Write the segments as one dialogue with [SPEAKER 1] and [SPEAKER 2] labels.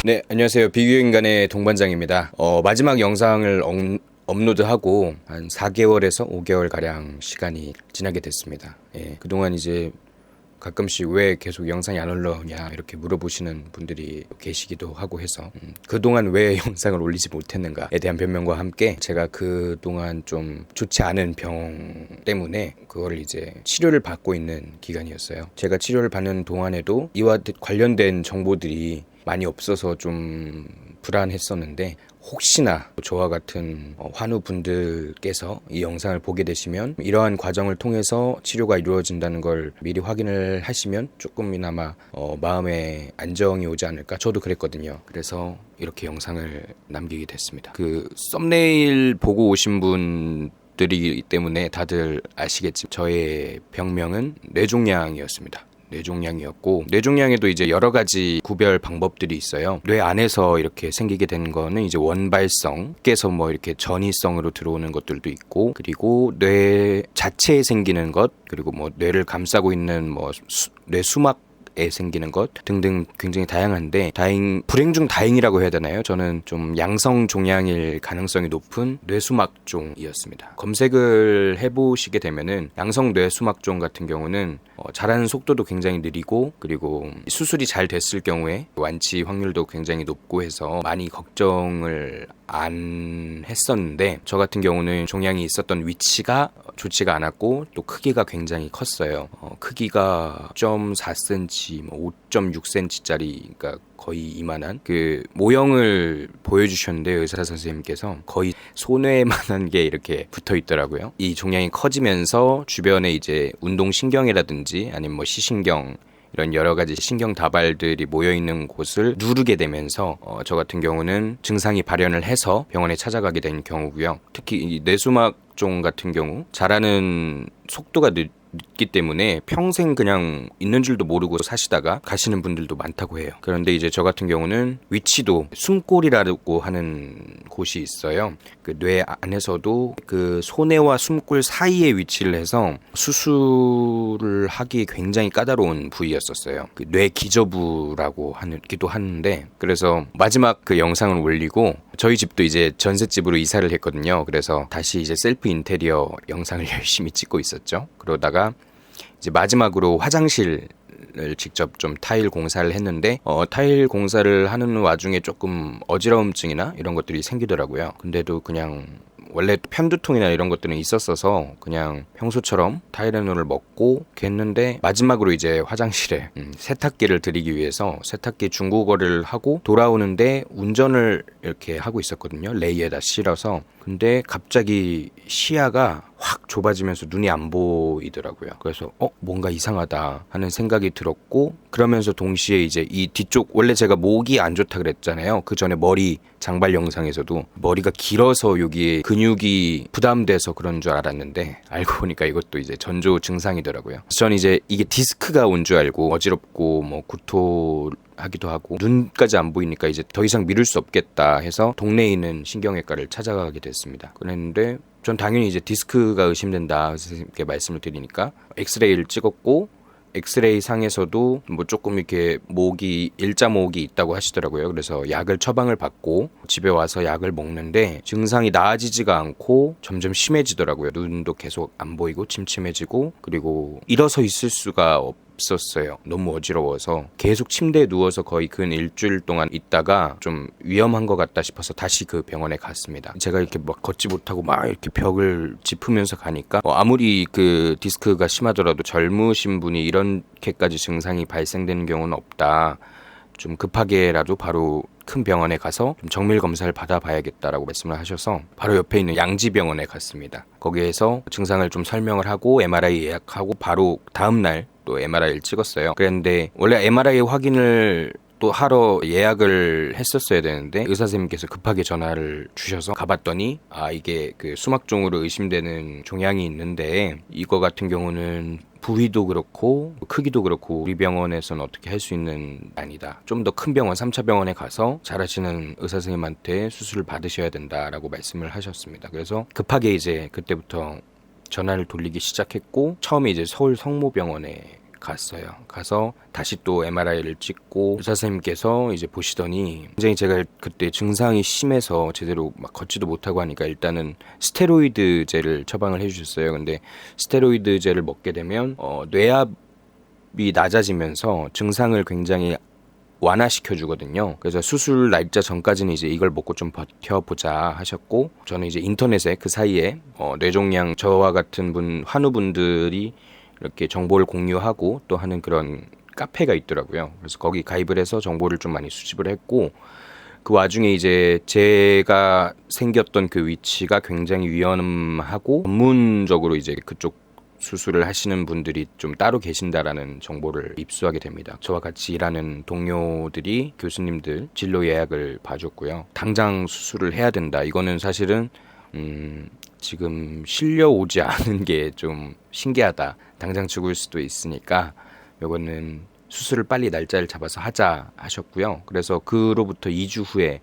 [SPEAKER 1] 네, 안녕하세요. 비교인간의 동반장입니다. 마지막 영상을 업로드하고 한 4개월에서 5개월 가량 시간이 지나게 됐습니다. 예, 그동안 이제 가끔씩 왜 계속 영상이 안 올라오냐 이렇게 물어보시는 분들이 계시기도 하고 해서 그동안 왜 영상을 올리지 못했는가에 대한 변명과 함께 제가 그동안 좀 좋지 않은 병 때문에 그거를 이제 치료를 받고 있는 기간이었어요. 제가 치료를 받는 동안에도 이와 관련된 정보들이 많이 없어서 좀 불안했었는데, 혹시나 저와 같은 환우분들께서 이 영상을 보게 되시면 이러한 과정을 통해서 치료가 이루어진다는 걸 미리 확인을 하시면 조금이나마 마음에 안정이 오지 않을까. 저도 그랬거든요. 그래서 이렇게 영상을 남기게 됐습니다. 그 썸네일 보고 오신 분들이기 때문에 다들 아시겠지만 저의 병명은 뇌종양이었습니다. 뇌종양이었고, 뇌종양에도 이제 여러 가지 구별 방법들이 있어요. 뇌 안에서 이렇게 생기게 되는 거는 이제 원발성, 깨서 뭐 이렇게 전이성으로 들어오는 것들도 있고, 그리고 뇌 자체에 생기는 것, 그리고 뭐 뇌를 감싸고 있는 뭐 뇌 수막 에 생기는 것 등등 굉장히 다양한데, 불행 중 다행이라고 해야 되나요? 저는 좀 양성 종양일 가능성이 높은 뇌수막종이었습니다. 검색을 해보시게 되면은 양성 뇌수막종 같은 경우는 자라는 속도도 굉장히 느리고, 그리고 수술이 잘 됐을 경우에 완치 확률도 굉장히 높고 해서 많이 걱정을 안 했었는데, 저 같은 경우는 종양이 있었던 위치가 좋지가 않았고 또 크기가 굉장히 컸어요. 크기가 5.4cm, 5.6cm짜리, 그러니까 거의 이만한 그 모형을 보여주셨는데, 의사 선생님께서 거의 손에만한 게 이렇게 붙어 있더라고요. 이 종양이 커지면서 주변에 이제 운동신경이라든지 아니면 뭐 시신경, 이런 여러 가지 신경 다발들이 모여 있는 곳을 누르게 되면서 저 같은 경우는 증상이 발현을 해서 병원에 찾아가게 된 경우고요. 특히 이 뇌수막종 같은 경우 자라는 속도가 늦기 때문에 평생 그냥 있는 줄도 모르고 사시다가 가시는 분들도 많다고 해요. 그런데 이제 저 같은 경우는 위치도 숨골이라고 하는 곳이 있어요. 그 뇌 안에서도 그 소뇌와 숨골 사이에 위치를 해서 수술을 하기 굉장히 까다로운 부위였었어요. 그 뇌 기저부라고 하기도 하는데, 그래서 마지막 그 영상을 올리고 저희 집도 이제 전셋집으로 이사를 했거든요. 그래서 다시 이제 셀프 인테리어 영상을 열심히 찍고 있었죠. 그러다가 이제 마지막으로 화장실을 직접 좀 타일 공사를 했는데, 타일 공사를 하는 와중에 조금 어지러움증이나 이런 것들이 생기더라고요. 근데도 그냥 원래 편두통이나 이런 것들은 있었어서 그냥 평소처럼 타이레놀을 먹고 했는데, 마지막으로 이제 화장실에 세탁기를 들이기 위해서 세탁기 중고거래를 하고 돌아오는데 운전을 이렇게 하고 있었거든요. 레이에다 실어서. 근데 갑자기 시야가 확 좁아지면서 눈이 안 보이더라고요. 그래서 뭔가 이상하다 하는 생각이 들었고, 그러면서 동시에 이제 이 뒤쪽, 원래 제가 목이 안 좋다 그랬잖아요. 그 전에 머리 장발 영상에서도 머리가 길어서 여기에 근육이 부담돼서 그런 줄 알았는데, 알고 보니까 이것도 이제 전조 증상이더라고요. 그래서 저는 이제 이게 디스크가 온 줄 알고 어지럽고 뭐 구토하기도 하고 눈까지 안 보이니까 이제 더 이상 미룰 수 없겠다 해서 동네에 있는 신경외과를 찾아가게 됐습니다. 그랬는데 전 당연히 이제 디스크가 의심된다 선생님께 말씀을 드리니까 엑스레이를 찍었고, 엑스레이 상에서도 뭐 조금 이렇게 일자목이 있다고 하시더라고요. 그래서 약을 처방을 받고 집에 와서 약을 먹는데 증상이 나아지지가 않고 점점 심해지더라고요. 눈도 계속 안 보이고 침침해지고, 그리고 일어서 있을 수가 없었어요. 너무 어지러워서 계속 침대에 누워서 거의 근 일주일 동안 있다가 좀 위험한 것 같다 싶어서 다시 그 병원에 갔습니다. 제가 이렇게 막 걷지 못하고 막 이렇게 벽을 짚으면서 가니까 아무리 그 디스크가 심하더라도 젊으신 분이 이렇게까지 증상이 발생되는 경우는 없다. 좀 급하게라도 바로 큰 병원에 가서 좀 정밀 검사를 받아봐야겠다라고 말씀을 하셔서 바로 옆에 있는 양지병원에 갔습니다. 거기에서 증상을 좀 설명을 하고 MRI 예약하고 바로 다음날 또 MRI를 찍었어요. 그런데 원래 MRI 확인을 또 하러 예약을 했었어야 되는데 의사 선생님께서 급하게 전화를 주셔서 가봤더니 이게 그 수막종으로 의심되는 종양이 있는데, 이거 같은 경우는 부위도 그렇고 크기도 그렇고 우리 병원에서는 어떻게 할 수 있는 아니다. 좀 더 큰 병원 3차 병원에 가서 잘하시는 의사 선생님한테 수술을 받으셔야 된다라고 말씀을 하셨습니다. 그래서 급하게 이제 그때부터 전화를 돌리기 시작했고, 처음에 이제 서울 성모병원에 갔어요. 가서 다시 또 MRI를 찍고 의사 선생님께서 이제 보시더니 굉장히 제가 그때 증상이 심해서 제대로 막 걷지도 못하고 하니까 일단은 스테로이드제를 처방을 해주셨어요. 근데 스테로이드제를 먹게 되면 뇌압이 낮아지면서 증상을 굉장히 완화시켜주거든요. 그래서 수술 날짜 전까지는 이제 이걸 먹고 좀 버텨보자 하셨고, 저는 이제 인터넷에 그 사이에 뇌종양 저와 같은 환우분들이 이렇게 정보를 공유하고 또 하는 그런 카페가 있더라고요. 그래서 거기 가입을 해서 정보를 좀 많이 수집을 했고, 그 와중에 이제 제가 생겼던 그 위치가 굉장히 위험하고 전문적으로 이제 그쪽 수술을 하시는 분들이 좀 따로 계신다라는 정보를 입수하게 됩니다. 저와 같이 일하는 동료들이 교수님들 진로 예약을 봐줬고요. 당장 수술을 해야 된다. 이거는 사실은 지금 실려오지 않은 게 좀 신기하다. 당장 죽을 수도 있으니까 이거는 수술을 빨리 날짜를 잡아서 하자 하셨고요. 그래서 그로부터 2주 후에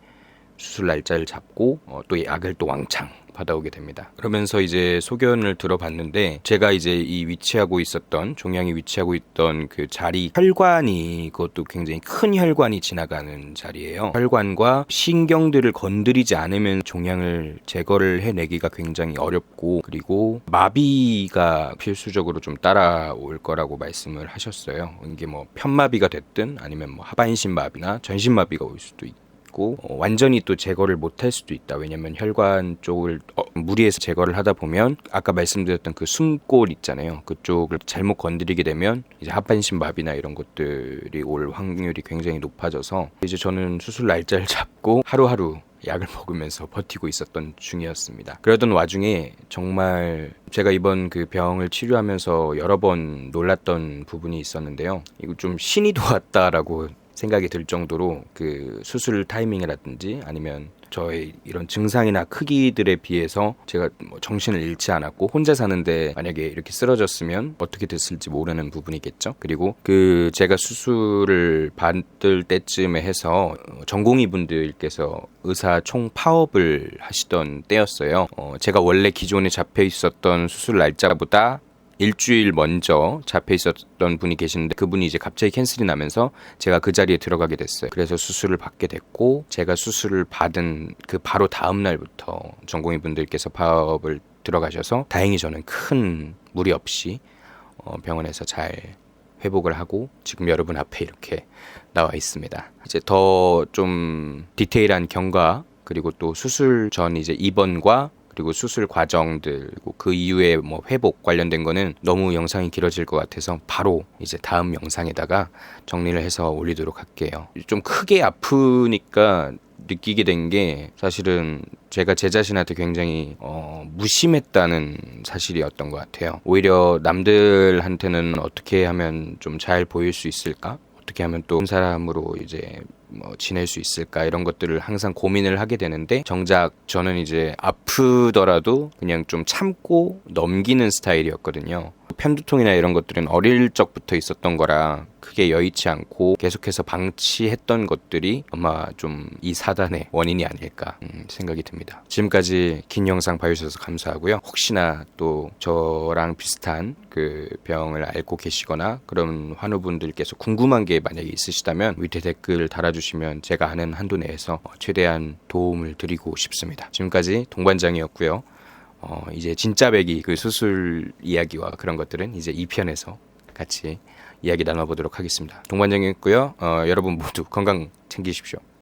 [SPEAKER 1] 수술 날짜를 잡고 또 약을 또 왕창 받아오게 됩니다. 그러면서 이제 소견을 들어봤는데, 제가 이제 이 종양이 위치하고 있던 그 자리, 혈관이, 그것도 굉장히 큰 혈관이 지나가는 자리예요. 혈관과 신경들을 건드리지 않으면 종양을 제거를 해내기가 굉장히 어렵고, 그리고 마비가 필수적으로 좀 따라올 거라고 말씀을 하셨어요. 이게 뭐 편마비가 됐든 아니면 뭐 하반신 마비나 전신 마비가 올 수도 있고, 완전히 또 제거를 못할 수도 있다. 왜냐면 혈관 쪽을 무리해서 제거를 하다 보면 아까 말씀드렸던 그 숨골 있잖아요. 그쪽을 잘못 건드리게 되면 이제 하반신 마비나 이런 것들이 올 확률이 굉장히 높아져서, 이제 저는 수술 날짜를 잡고 하루하루 약을 먹으면서 버티고 있었던 중이었습니다. 그러던 와중에 정말 제가 이번 그 병을 치료하면서 여러 번 놀랐던 부분이 있었는데요. 이거 좀 신이 도왔다라고 생각이 들 정도로 그 수술 타이밍이라든지 아니면 저의 이런 증상이나 크기들에 비해서 제가 뭐 정신을 잃지 않았고, 혼자 사는데 만약에 이렇게 쓰러졌으면 어떻게 됐을지 모르는 부분이겠죠. 그리고 그 제가 수술을 받을 때쯤에 해서 전공의 분들께서 의사 총 파업을 하시던 때였어요. 제가 원래 기존에 잡혀 있었던 수술 날짜보다 일주일 먼저 잡혀 있었던 분이 계시는데, 그분이 이제 갑자기 캔슬이 나면서 제가 그 자리에 들어가게 됐어요. 그래서 수술을 받게 됐고, 제가 수술을 받은 그 바로 다음 날부터 전공의 분들께서 파업을 들어가셔서 다행히 저는 큰 무리 없이 병원에서 잘 회복을 하고 지금 여러분 앞에 이렇게 나와 있습니다. 이제 더 좀 디테일한 경과, 그리고 또 수술 전 이제 입원과 그리고 수술 과정들, 그 이후에 뭐 회복 관련된 거는 너무 영상이 길어질 것 같아서 바로 이제 다음 영상에다가 정리를 해서 올리도록 할게요. 좀 크게 아프니까 느끼게 된 게, 사실은 제가 제 자신한테 굉장히 무심했다는 사실이었던 것 같아요. 오히려 남들한테는 어떻게 하면 좀 잘 보일 수 있을까? 어떻게 하면 또 한 사람으로 이제 뭐 지낼 수 있을까, 이런 것들을 항상 고민을 하게 되는데, 정작 저는 이제 아프더라도 그냥 좀 참고 넘기는 스타일이었거든요. 편두통이나 이런 것들은 어릴 적부터 있었던 거라 크게 여의치 않고 계속해서 방치했던 것들이 아마 좀 이 사단의 원인이 아닐까 생각이 듭니다. 지금까지 긴 영상 봐주셔서 감사하고요. 혹시나 또 저랑 비슷한 그 병을 앓고 계시거나 그런 환우분들께서 궁금한 게 만약에 있으시다면 밑에 댓글 달아주시면 제가 아는 한도 내에서 최대한 도움을 드리고 싶습니다. 지금까지 동반장이었고요. 이제 진짜 배기 그 수술 이야기와 그런 것들은 이제 2편에서 같이 이야기 나눠보도록 하겠습니다. 동반장이었고요. 여러분 모두 건강 챙기십시오.